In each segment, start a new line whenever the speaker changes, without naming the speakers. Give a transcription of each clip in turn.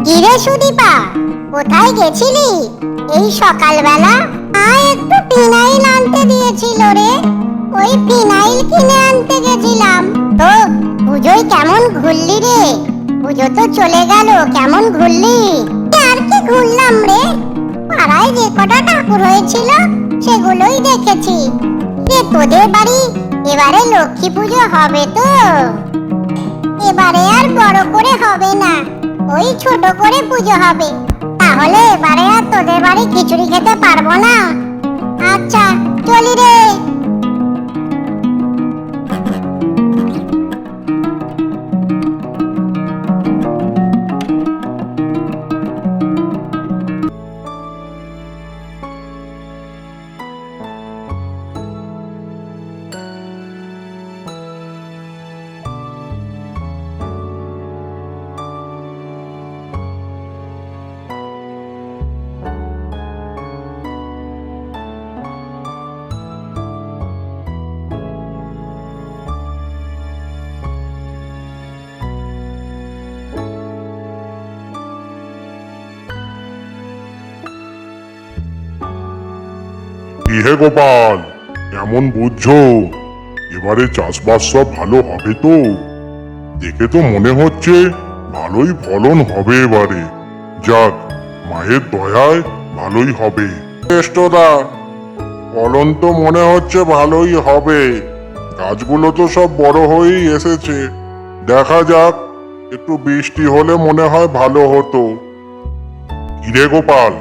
কিরে সুদীপা, কোথায় গেছিলি এই সকালবেলা? একটু ফিনাইল আনতে দিয়েছিল রে, ওই ফিনাইল কিনে আনতে গেছিলাম। তো পুজোয় কেমন ঘুরলি রে? পুজো তো চলে গেল, কেমন ঘুরলি? আর কি ঘুরলাম রে, পাড়ায় যে কটা ঠাকুর হয়েছিল সেগুলোই দেখেছি। রে তোদের বাড়ি এবারে লক্ষ্মী পুজো হবে তো? এবারে আর বড় করে হবে না, ওই ছোট করে পুজো হবে। তাহলে এবারে আর তোদের বাড়ি খিচুড়ি খেতে পারবো না। আচ্ছা চলি রে।
কি হে গোপাল, কেমন বুঝছো? এবারে চাষবাস সব ভালো হবে তো? দেখে তো মনে হচ্ছে ভালোই ফলন হবে এবারে। যাক, মায়ের দয়ায় ভালোই হবে। কেষ্টদা, ফলন তো মনে হচ্ছে ভালোই হবে। গাছগুলো তো সব বড় হয়েই এসেছে। দেখা যাক, একটু বৃষ্টি হলে মনে হয় ভালো হতো। কিরে গোপাল,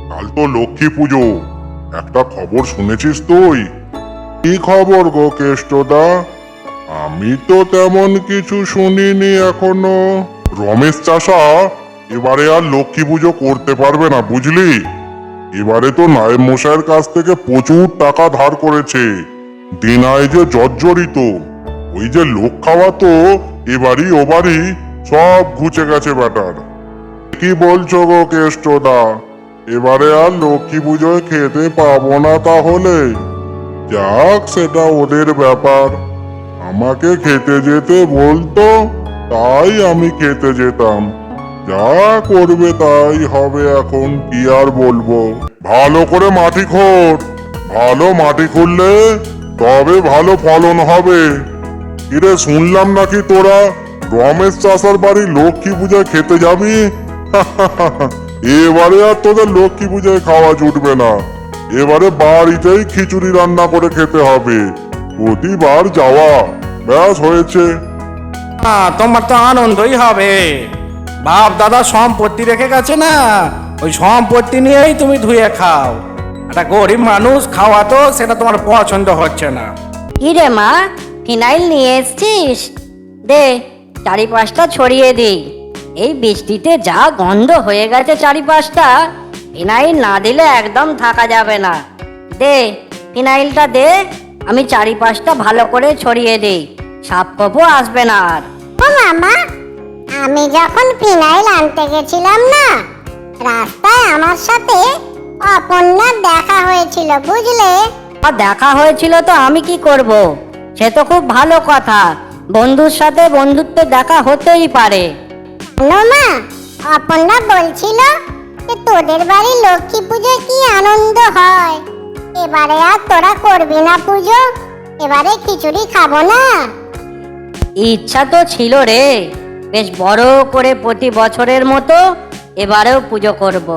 কাল তো লক্ষ্মী পুজো, একটা খবর শুনেছিস তুই? কি খবর গো কেষ্টদা? আমি তো তেমন কিছু শুনিনি এখনো। রমেশ চাষা এবারে আর লক্ষ্মী পুজো করতে পারবে না, বুঝলি? এবারে তো নায়েব মশাইয়ের কাছ থেকে প্রচুর টাকা ধার করেছে। দিনায় যে জর্জরিত, ওই যে লোক খাওয়াতো এবারই ওবারই সব ঘুচে গেছে ব্যাটার। কি বলছো গো কেষ্টদা, এবারে আর লক্ষ্মী পুজোয় খেতে পাবো না তাহলে? যাক, সেটা ওদের ব্যাপার। আমাকে খেতে যেতে বলতো, তাই আমি খেতে যেতাম। যা করবে তাই হবে, এখন কি আর বলবো। ভালো করে মাটি খোঁড়, ভালো মাটি খুঁড়লে তবে ভালো ফলন হবে। কিরে, শুনলাম নাকি তোরা রমেশ চাষার বাড়ি লক্ষ্মী পূজায় খেতে যাবি? এবারে আর তোদের লক্ষ্মী পূজায় খাওয়া জুটবে না। এবারে বাড়িতেই খিচুড়ি রান্না করে খেতে হবে। প্রতিবার যাওয়া, ব্যাস হয়েছে।
তোমার তো আনন্দই হবে। বাপ দাদা সম্পত্তি রেখে গেছে না, ওই সম্পত্তি নিয়েই তুমি ধুয়ে খাও। একটা গরিব মানুষ খাওয়া তো সেটা তোমার পছন্দ হচ্ছে না।
কি রে মা, ফিনাইল নিয়ে এসছিস? দে, চারিপাশটা ছড়িয়ে দিই। এই বৃষ্টিতে যা গন্ধ হয়ে গেছে চারিপাশটা, ফিনাইল না দিলে একদম থাকা যাবে না। দে, ফিনাইলটা দে, আমি চারিপাশটা ভালো করে ছড়িয়ে দিই, সাপ খোপও আসবে না আর। ও মামা, আমি যখন ফিনাইল আনতে গেছিলাম না, রাস্তায় আমার সাথে অপর্ণার দেখা হয়েছিল, বুঝলে? দেখা হয়েছিল তো আমি কি করব? সে তো খুব ভালো কথা, বন্ধুর সাথে বন্ধুত্ব দেখা হতেই পারে। মা, অপর্ণা বলছিল যে তোদের বাড়ি লক্ষ্মী পুজোয় কি আনন্দ হয়। এবারে আর তোরা করবি না পুজো? এবারে খিচুড়ি খাবো না? ইচ্ছা তো ছিল রে, বেশ বড় করে প্রতি বছরের মতো এবারেও পুজো করব।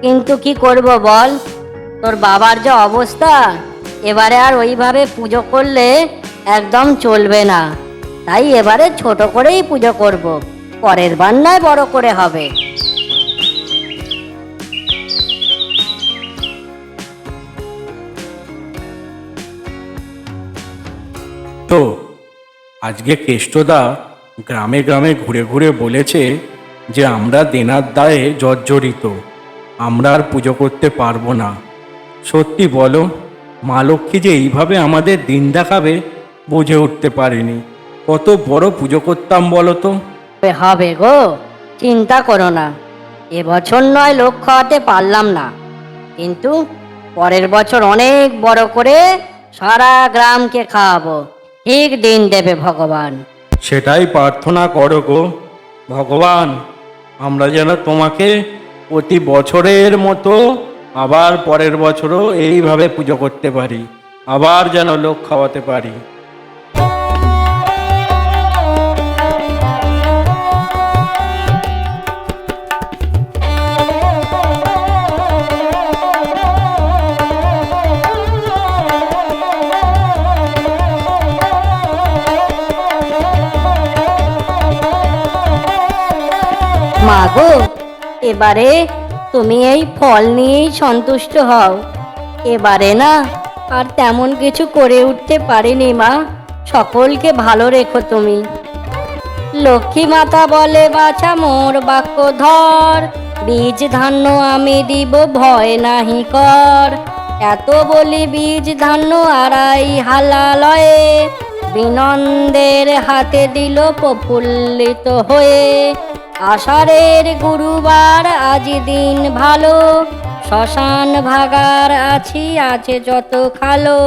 কিন্তু কি করব বল, তোর বাবার যে অবস্থা, এবারে আর ওইভাবে পুজো করলে একদম চলবে না। তাই এবারে ছোট করেই পুজো করব, পরের বার নয় বড় করে হবে।
তো আজকে কেষ্টদা গ্রামে গ্রামে ঘুরে ঘুরে বলেছে যে আমরা দেনার দায়ে জর্জরিত, আমরা আর পুজো করতে পারবো না। সত্যি বলো, মা লক্ষ্মী যে এইভাবে আমাদের দিন দেখাবে বুঝে উঠতে পারিনি। কত বড় পুজো করতাম বলো তো।
হবে গো, চিন্তা করো না। এবছর নয় লোক খাওয়াতে পারলাম না, কিন্তু পরের বছর অনেক বড় করে সারা গ্রামকে খাওয়াবো। ঠিক দিন দেবে ভগবান।
সেটাই প্রার্থনা করো গো ভগবান, আমরা যেন তোমাকে প্রতি বছরের মতো আবার পরের বছরও এইভাবে পুজো করতে পারি, আবার যেন লোক খাওয়াতে পারি।
মা গো, এবারে তুমি এই ফল নিয়েই সন্তুষ্ট হও। এবারে না আর তেমন কিছু করে উঠতে পারিনি মা, সকলকে ভালো রেখো তুমি। লক্ষ্মী মাতা বলে বাছা মোর বাক্য ধর, বীজ ধান্য আমি দিব ভয় নাহি কর। এত বলি বীজ ধান্য আড়াই হালালয়ে, বিনন্দের হাতে দিল প্রফুল্লিত হয়ে। আষাঢ়ের গুরুবার আজি দিন ভালো, শ্মশান ভাগার আছি আছে যত খালো।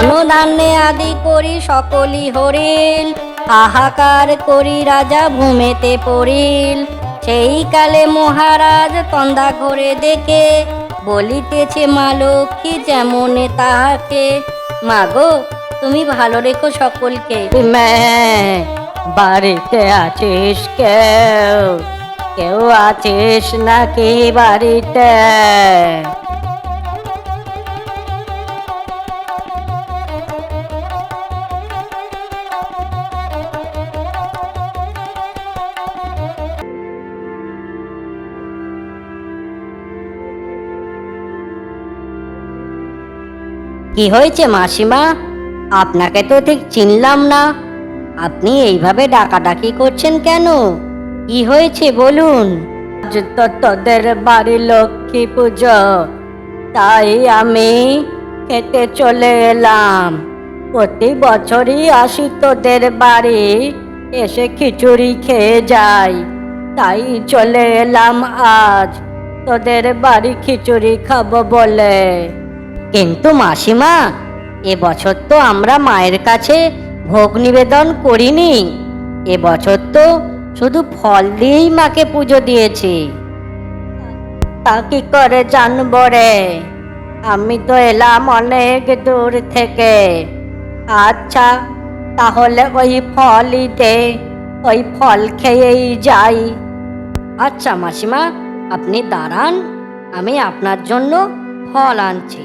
ধনধান্যে আদি করি সকলি হরিল, হাহাকার করি রাজা ভূমেতে পড়িল। সেই কালে মহারাজ তন্দা ঘরে দেখে, বলিতেছে মা লক্ষ্মী যেমন তাহাকে। মা গো, তুমি ভালো রেখো সকলকে। বাড়িতে আছিস কেউ? কেউ আছিস নাকি বাড়িতে? কি হয়েছে মাসিমা? আপনাকে তো ঠিক চিনলাম না। আপনি এইভাবে ডাকাডাকি করছেন কেন? কি হয়েছে বলুন। আজ তো তোদের বাড়ি লক্ষ্মী পুজো, তাই আমি খেতে চলে এলাম। প্রতি বছরই আসি তোদের বাড়ি, এসে খিচুড়ি খেয়ে যাই, তাই চলে এলাম আজ তোদের বাড়ি খিচুড়ি খাবো বলে। কিন্তু মাসিমা, এবছর তো আমরা মায়ের কাছে ভোগ নিবেদন করিনি। এবছর তো শুধু ফল দিয়েই মাকে পুজো দিয়েছি। তা কি করে জানবো রে? আমি তো এলাম অনেক দূর থেকে। আচ্ছা, তাহলে ওই ফলই দে, ওই ফল খেয়েই যাই। আচ্ছা মাসিমা, আপনি দাঁড়ান, আমি আপনার জন্য ফল আনছি।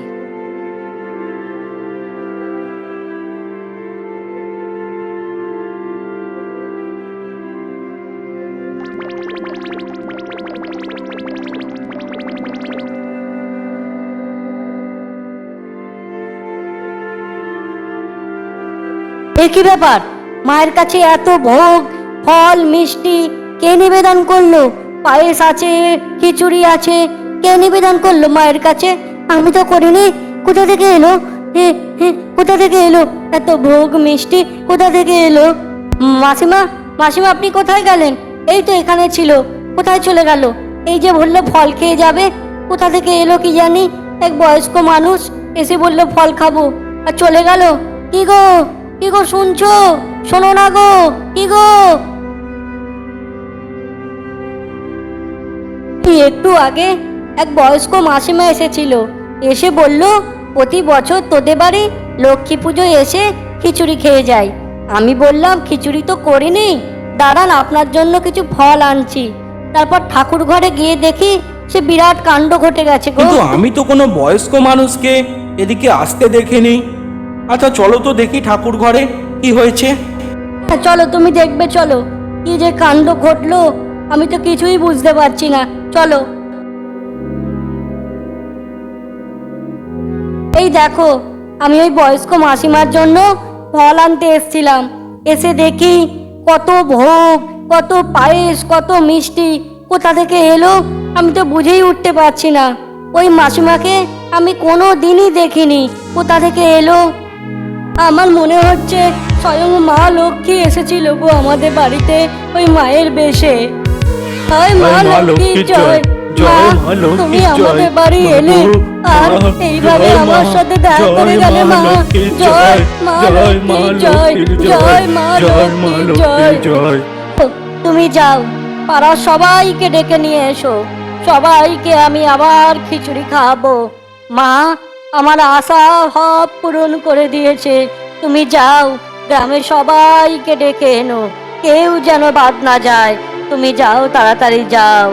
কি ব্যাপার? মায়ের কাছে এত ভোগ, ফল, মিষ্টি কে নিবেদন করলো? পায়েস আছে, খিচুড়ি আছে, কে নিবেদন করলো মায়ের কাছে? আমি তো করিনি। কোথা থেকে এলো? কোথা থেকে এলো এত ভোগ মিষ্টি? কোথা থেকে এলো? মাসিমা, মাসিমা আপনি কোথায় গেলেন? এই তো এখানে ছিল, কোথায় চলে গেল? এই যে বললো ফল খেয়ে যাবে, কোথা থেকে এলো কি জানি। এক বয়স্ক মানুষ এসে বললো ফল খাবো, আর চলে গেল। কি গো, কি গো শুনছো? শোনো না গো, কি গো? একটু আগে এক বয়স্ক মাসিমা এসেছিল, এসে বলল প্রতি বছর তোদের বাড়ি লক্ষ্মী পুজো এসে খিচুড়ি খেয়ে যায়। আমি বললাম খিচুড়ি তো করিনি, দাঁড়ান আপনার জন্য কিছু ফল আনছি। তারপর ঠাকুর ঘরে গিয়ে দেখি সে বিরাট কাণ্ড ঘটে গেছে গো।
কিন্তু আমি তো কোনো বয়স্ক মানুষকে এদিকে আসতে দেখিনি। আচ্ছা চলো তো দেখি ঠাকুর ঘরে কি হয়েছে?
হ্যাঁ, চলো তুমি দেখবে, চলো কি যে কাণ্ড ঘটলো, আমি তো কিছুই বুঝতে পারছি না। চলো। এই দেখো, আমি ওই বয়স্ক মাসিমার জন্য ফল আনতে এসেছিলাম, এসে দেখি কত ভোগ, কত পায়েস, কত মিষ্টি কোথা থেকে এলো আমি তো বুঝেই উঠতে পারছি না। ওই মাসিমাকে আমি কোনো দিনই দেখিনি, কোথা থেকে এলো। আমার মনে হচ্ছে স্বয়ং মা লক্ষ্মী এসেছিল গো আমাদের বাড়িতে ওই মায়ের বেশে। হয় মা লক্ষ্মী জয়। মা, তুমি আমাদের বাড়ি এলে আর এইভাবে আমার সাথে দেখা করে গেলে। মা জয়, মা লক্ষ্মী জয়, জয় মা লক্ষ্মী জয়। তুমি যাও, পাড়ার সবাইকে ডেকে নিয়ে এসো, সবাইকে আমি আবার খিচুড়ি খাওয়াবো। মা আমার আশা সব পূরণ করে দিয়েছে। তুমি যাও, গ্রামের সবাইকে ডেকে এনো, কেউ যেন বাদ না যায়। তুমি যাও, তাড়াতাড়ি যাও।